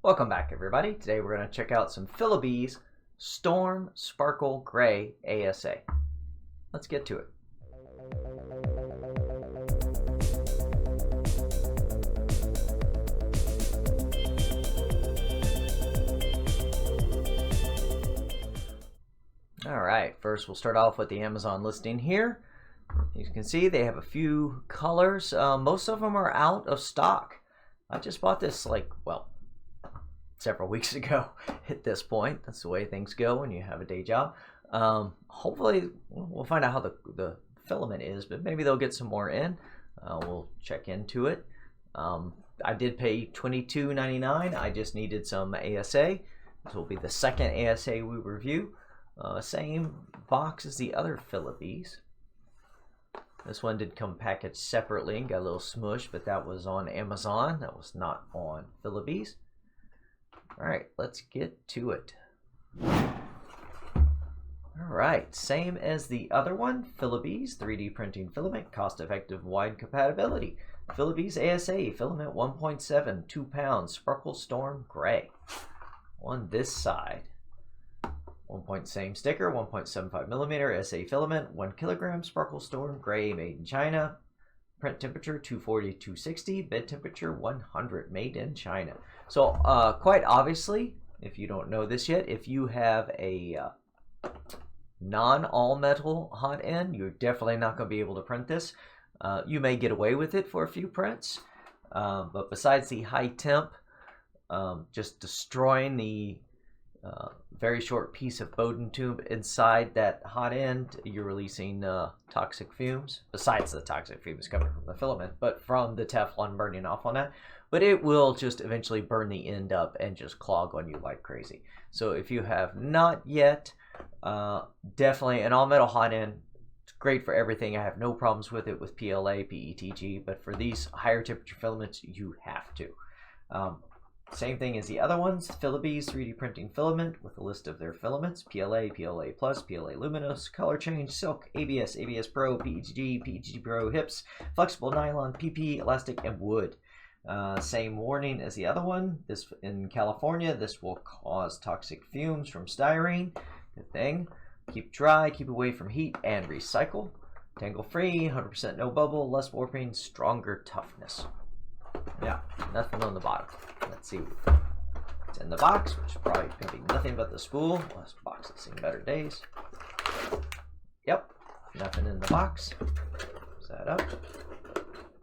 Welcome back, everybody. Today we're going to check out some FilaBees Storm Sparkle Grey ASA. Let's get to it. Alright, first we'll start off with the Amazon listing here. As you can see, they have a few colors. Most of them are out of stock. I just bought this several weeks ago at this point. That's the way things go when you have a day job. Hopefully we'll find out how the filament is, but maybe they'll get some more in. We'll check into it. I did pay $22.99. I just needed some ASA. This will be the second ASA we review. Same box as the other FilaBees. This one did come packaged separately and got a little smush, but that was on Amazon. That was not on FilaBees. Alright, let's get to it. Alright, same as the other one, FilaBees 3D printing filament, cost-effective, wide compatibility. FilaBees ASA Filament 1.7, 2 pounds, Sparkle Storm Grey. On this side, same sticker, 1.75 millimeter SA filament, 1 kilogram, Sparkle Storm Grey, made in China. Print temperature 240 260, bed temperature 100, made in China. So quite obviously, if you don't know this yet, if you have a non-all metal hot end, you're definitely not going to be able to print this. You may get away with it for a few prints, but besides the high temp, just destroying the very short piece of Bowden tube inside that hot end, you're releasing toxic fumes, besides the toxic fumes coming from the filament, but from the Teflon burning off on that. But it will just eventually burn the end up and just clog on you like crazy. So if you have not yet, definitely an all metal hot end. It's great for everything. I have no problems with it with PLA, PETG, but for these higher temperature filaments, you have to. Same thing as the other ones, FilaBees 3D printing filament with a list of their filaments: PLA, PLA Plus, PLA Luminous, Color Change, Silk, ABS, ABS Pro, PETG, PETG Pro, HIPS, Flexible Nylon, PP, Elastic, and Wood. Same warning as the other one. This in California, this will cause toxic fumes from styrene. Good thing. Keep dry, keep away from heat, and recycle. Tangle free, 100% no bubble, less warping, stronger toughness. Yeah, nothing on the bottom. Let's see what's in the box, which is probably going to be nothing but the spool. Well, this box has seen better days. Yep, nothing in the box. Is that up?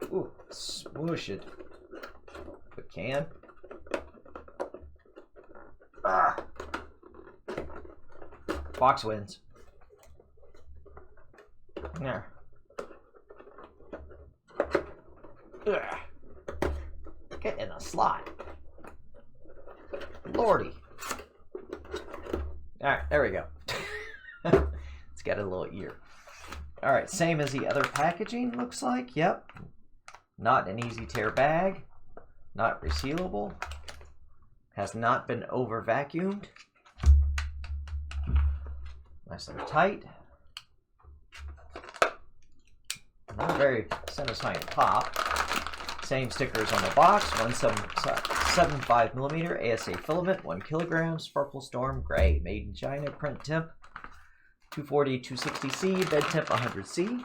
Ooh, smoosh it. We can. Ah! Box wins. There. Ugh. Get in the slot. Lordy. Alright, there we go. It's got a little ear. Alright, same as the other packaging, looks like. Yep. Not an easy tear bag. Not resealable. Has not been over vacuumed. Nice and tight. Not a very satisfying pop. Same stickers on the box, 1.75 millimeter ASA filament, 1 kilogram, Sparkle Storm Grey, made in China, print temp 240 260 C, bed temp 100 C.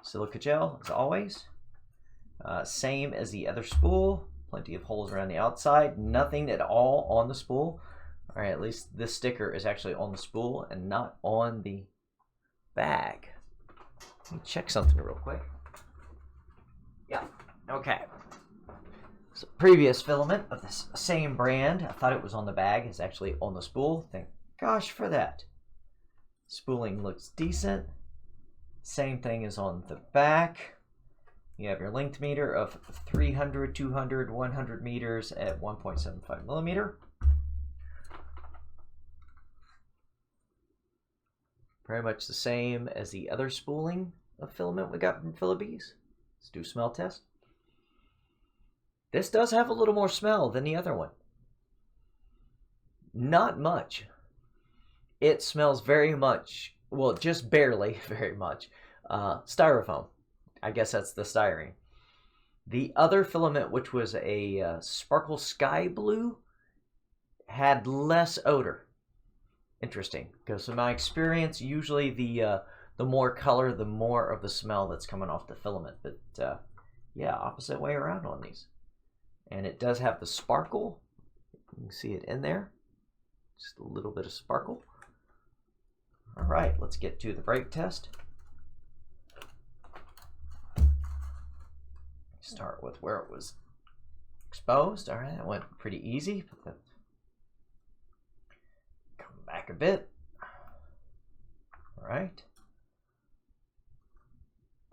Silica gel as always. Same as the other spool, plenty of holes around the outside, nothing at all on the spool. All right, at least this sticker is actually on the spool and not on the bag. Let me check something real quick. Yeah, okay. So previous filament of this same brand, I thought it was on the bag, it's actually on the spool. Thank gosh for that. Spooling looks decent. Same thing is on the back. You have your length meter of 300, 200, 100 meters at 1.75 millimeter. Very much the same as the other spooling of filament we got from FilaBees. Let's do smell test. This does have a little more smell than the other one. Not much. It smells very much, well, just barely very much, styrofoam. I guess that's the styrene. The other filament, which was a Sparkle Sky Blue, had less odor. Interesting, because in my experience, usually the more color, the more of the smell that's coming off the filament. But yeah, opposite way around on these. And it does have the sparkle. You can see it in there. Just a little bit of sparkle. All right, let's get to the break test. Start with where it was exposed. All right, that went pretty easy. Come back a bit. All right.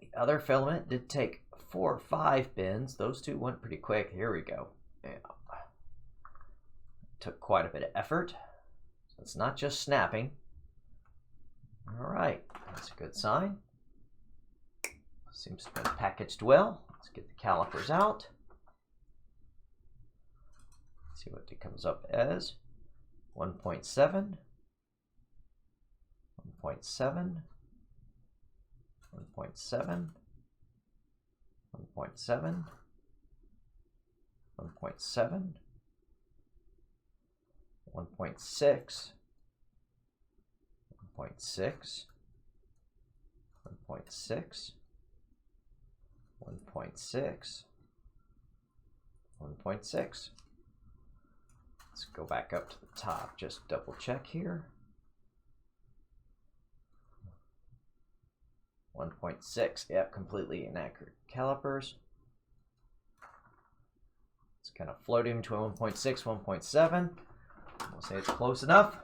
The other filament did take 4 or 5 bends. Those two went pretty quick. Here we go. Yeah. Took quite a bit of effort. So it's not just snapping. All right, that's a good sign. Seems to have been packaged well. Let's get the calipers out. See what it comes up as. 1.7, 1.7, 1.7, 1.7, 1.7, 1.7, 1.6, 1.6, 1.6, 1.6, 1.6. Let's go back up to the top, just double check here. 1.6, yeah, completely inaccurate calipers. It's kind of floating between 1.6, 1.7. We'll say it's close enough.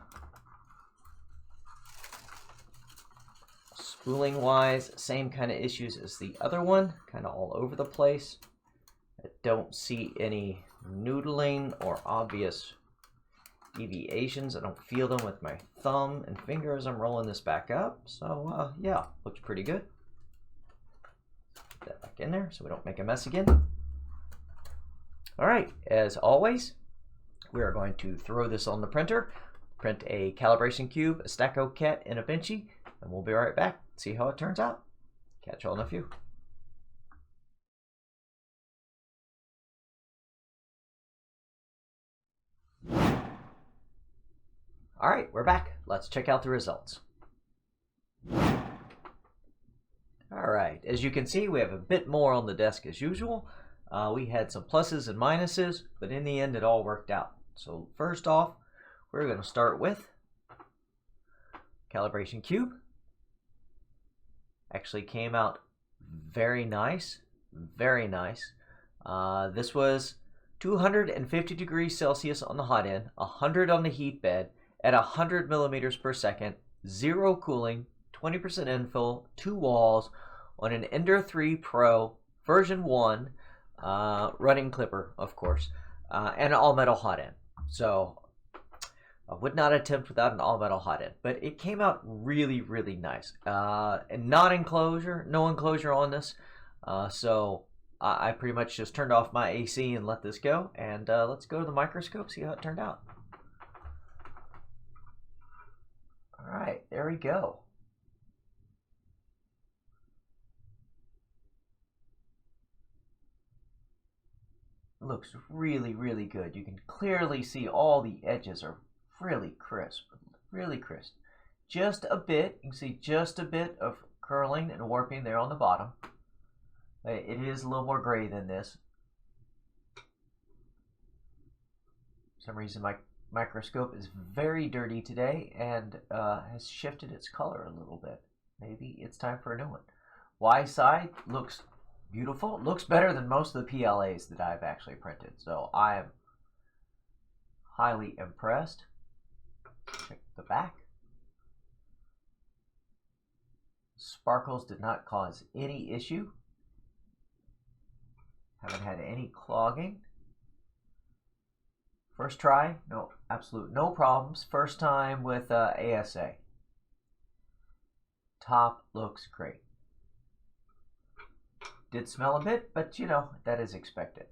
Spooling wise, same kind of issues as the other one, kind of all over the place. I don't see any noodling or obvious deviations. I don't feel them with my thumb and finger as I'm rolling this back up. So yeah, looks pretty good. Put that back in there so we don't make a mess again. All right, as always, we are going to throw this on the printer, print a calibration cube, a Stacko cat, and a Benchy, and we'll be right back. See how it turns out. Catch y'all in a few. All right, we're back. Let's check out the results. All right, as you can see, we have a bit more on the desk as usual. We had some pluses and minuses, but in the end, it all worked out. So first off, we're going to start with calibration cube. Actually came out very nice, very nice. This was 250 degrees Celsius on the hot end, 100 on the heat bed, at 100 millimeters per second, 0 cooling, 20% infill, 2 walls, on an Ender 3 Pro version 1, running clipper, of course, and an all-metal hot end. So I would not attempt without an all-metal hot end, but it came out really, really nice. And not enclosure, no enclosure on this, so I pretty much just turned off my AC and let this go, and let's go to the microscope, see how it turned out. All right, there we go. Looks really, really good. You can clearly see all the edges are really crisp, really crisp. Just a bit, you can see just a bit of curling and warping there on the bottom. It is a little more gray than this. For some reason my microscope is very dirty today and has shifted its color a little bit. Maybe it's time for a new one. Y side looks beautiful. Looks better than most of the PLAs that I've actually printed. So I am highly impressed. Check the back. Sparkles did not cause any issue. Haven't had any clogging. First try, no problems. First time with ASA. Top looks great. Did smell a bit, but you know, that is expected.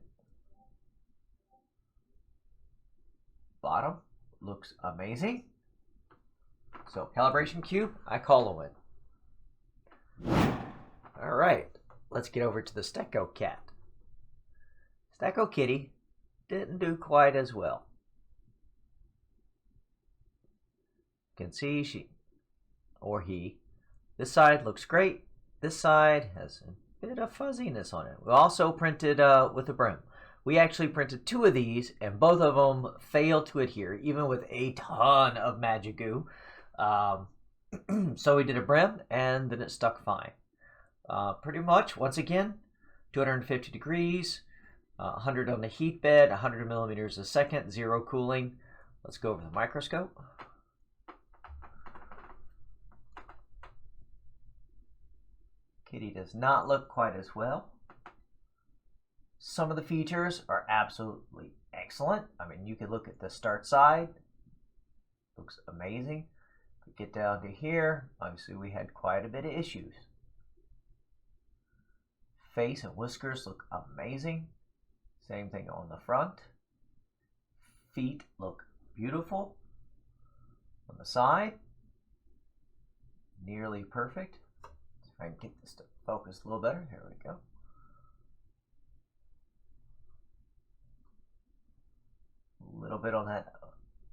Bottom looks amazing. So calibration cube, I call a win. All right, let's get over to the Stacko cat. Stacko Kitty didn't do quite as well. You can see she, or he, this side looks great. This side has a bit of fuzziness on it. We also printed with a brim. We actually printed 2 of these, and both of them failed to adhere, even with a ton of magic goo. So we did a brim, and then it stuck fine. Pretty much, once again, 250 degrees, 100 on the heat bed, 100 millimeters a second, 0 cooling. Let's go over the microscope. Kitty does not look quite as well. Some of the features are absolutely excellent. I mean, you can look at the start side. Looks amazing. If we get down to here, obviously we had quite a bit of issues. Face and whiskers look amazing. Same thing on the front. Feet look beautiful. On the side, nearly perfect. Let's see if I can get this to focus a little better. Here we go. A little bit on that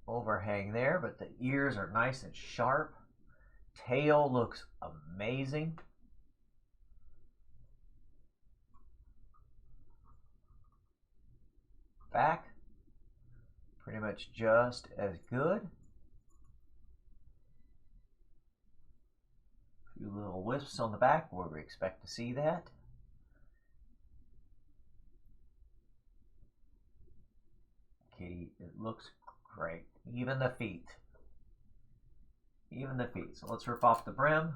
overhang there, but the ears are nice and sharp. Tail looks amazing. Back, pretty much just as good. A few little wisps on the back where we expect to see that. Kitty, it looks great. Even the feet. Even the feet. So let's rip off the brim.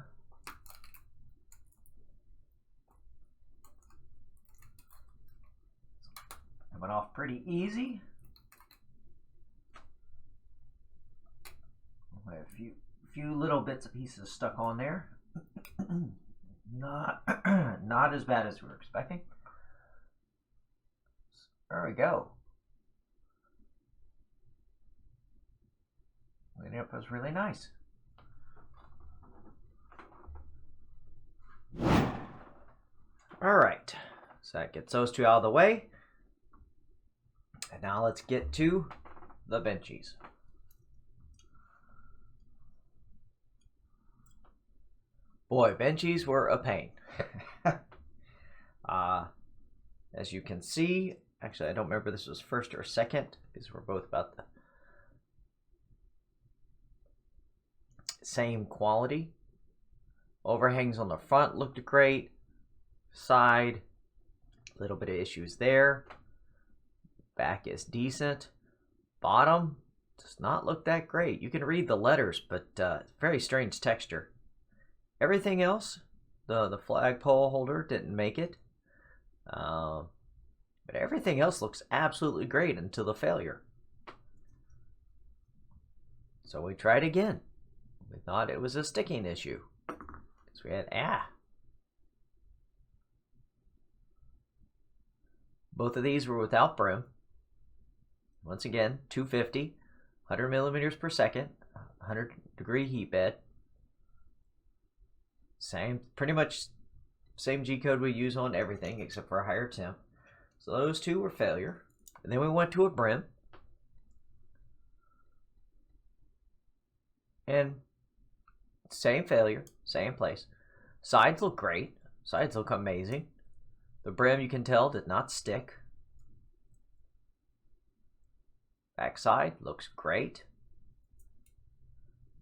Went off pretty easy. I have a few little bits and pieces stuck on there. Not as bad as we were expecting. There we go. Cleaning up was really nice. All right, so that gets those 2 out of the way. And now let's get to the benchies. Boy, benchies were a pain. As you can see, actually I don't remember if this was first or second, because we're both about the same quality. Overhangs on the front looked great. Side, a little bit of issues there. Back is decent. Bottom does not look that great. You can read the letters, but very strange texture. Everything else, the flagpole holder didn't make it. But everything else looks absolutely great until the failure. So we tried again. We thought it was a sticking issue. So we had, Both of these were without brim. Once again, 250, 100 millimeters per second, 100 degree heat bed. Pretty much same G code we use on everything except for a higher temp. So those 2 were failure. And then we went to a brim. And same failure, same place. Sides look great. Sides look amazing. The brim, you can tell, did not stick. Back side looks great.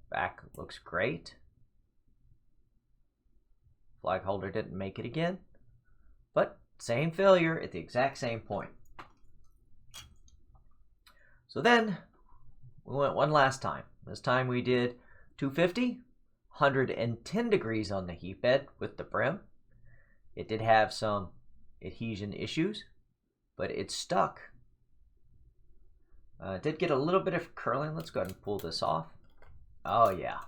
Back looks great. Flag holder didn't make it again. But same failure at the exact same point. So then we went one last time. This time we did 250, 110 degrees on the heat bed with the brim. It did have some adhesion issues, but it stuck. It did get a little bit of curling. Let's go ahead and pull this off. Oh yeah.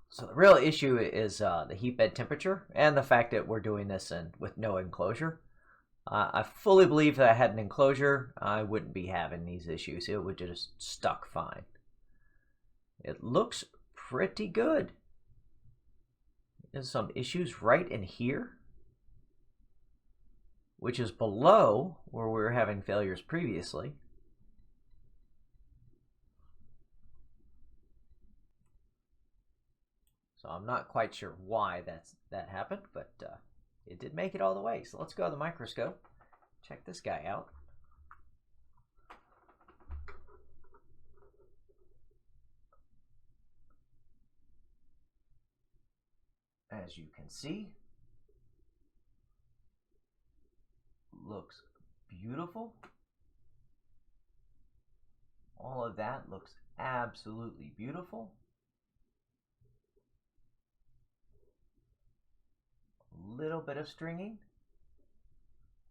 So the real issue is the heat bed temperature and the fact that we're doing this with no enclosure. I fully believe that I had an enclosure, I wouldn't be having these issues. It would just stuck fine. It looks pretty good. some issues right in here, which is below where we were having failures previously. So I'm not quite sure why that happened, but it did make it all the way. So let's go to the microscope, check this guy out. As you can see, looks beautiful. All of that looks absolutely beautiful. A little bit of stringing.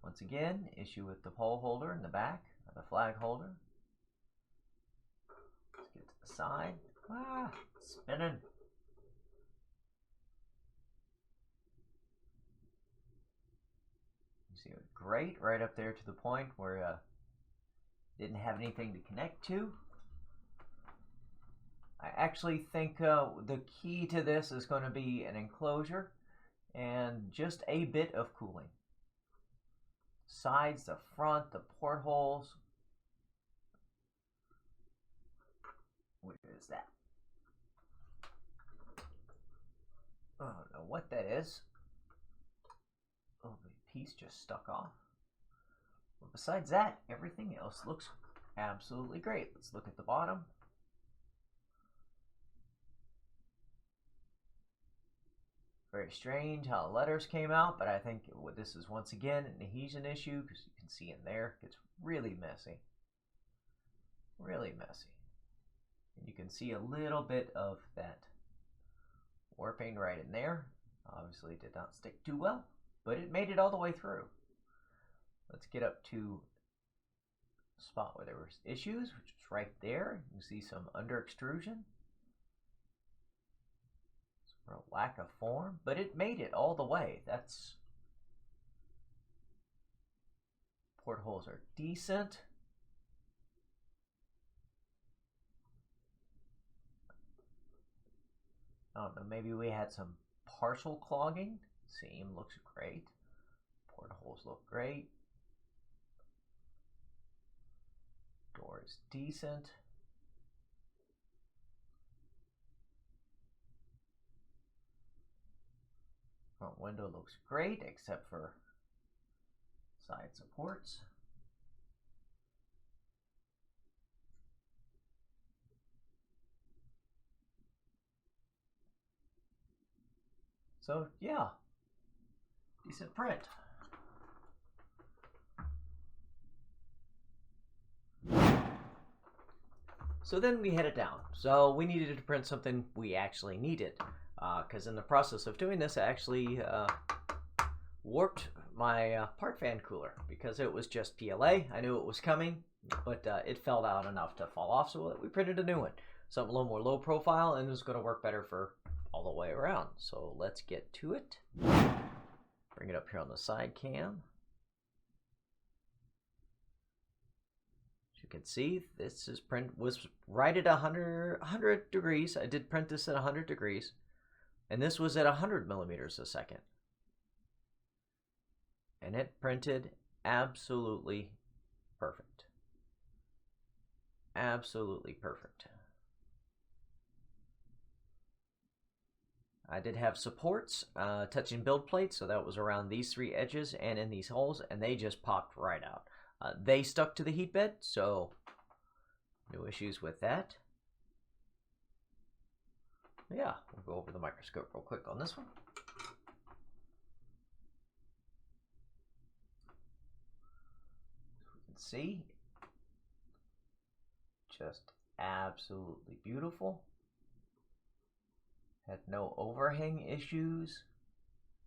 Once again, issue with the pole holder in the back, or the flag holder. Let's get to the side. Ah, spinning. You see it great right up there to the point where didn't have anything to connect to. I actually think the key to this is going to be an enclosure and just a bit of cooling. Sides, the front, the portholes. Where is that? I don't know what that is. Oh, the piece just stuck off. But besides that, everything else looks absolutely great. Let's look at the bottom. Very strange how the letters came out, but I think this is once again an adhesion issue, because you can see in there, it's really messy. Really messy. And you can see a little bit of that warping right in there. Obviously it did not stick too well, but it made it all the way through. Let's get up to the spot where there were issues, which is right there. You see some under extrusion. For a lack of form, but it made it all the way. That's portholes are decent. I don't know, maybe we had some partial clogging. Seam looks great. Portholes look great. Door is decent. Front window looks great, except for side supports. So yeah, decent print. So then we headed down. So we needed to print something we actually needed. Because in the process of doing this, I actually warped my part fan cooler because it was just PLA. I knew it was coming, but it fell out enough to fall off, so we printed a new one. Something a little more low profile, and it's going to work better for all the way around. So let's get to it. Bring it up here on the side cam. As you can see, this is was right at 100 degrees. I did print this at 100 degrees. And this was at 100 millimeters a second. And it printed absolutely perfect. Absolutely perfect. I did have supports touching build plates, so that was around these three edges and in these holes, and they just popped right out. They stuck to the heat bed, so no issues with that. Yeah, we'll go over the microscope real quick on this one. As we can see, just absolutely beautiful. Had no overhang issues,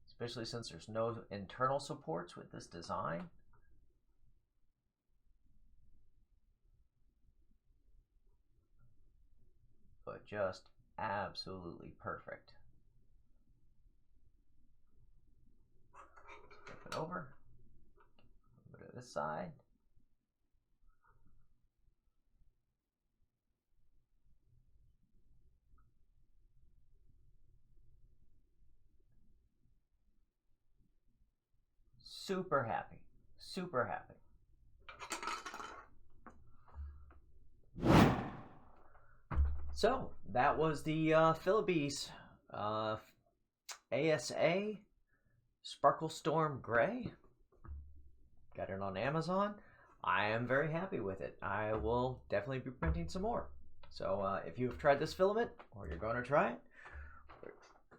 especially since there's no internal supports with this design. But just absolutely perfect. Flip it over. Go to this side. super happy. Super happy. So that was the FilaBees ASA Sparkle Storm Grey. Got it on Amazon. I am very happy with it. I will definitely be printing some more. So if you have tried this filament, or you're going to try it,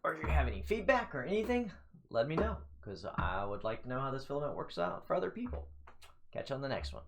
or you have any feedback or anything, let me know, because I would like to know how this filament works out for other people. Catch you on the next one.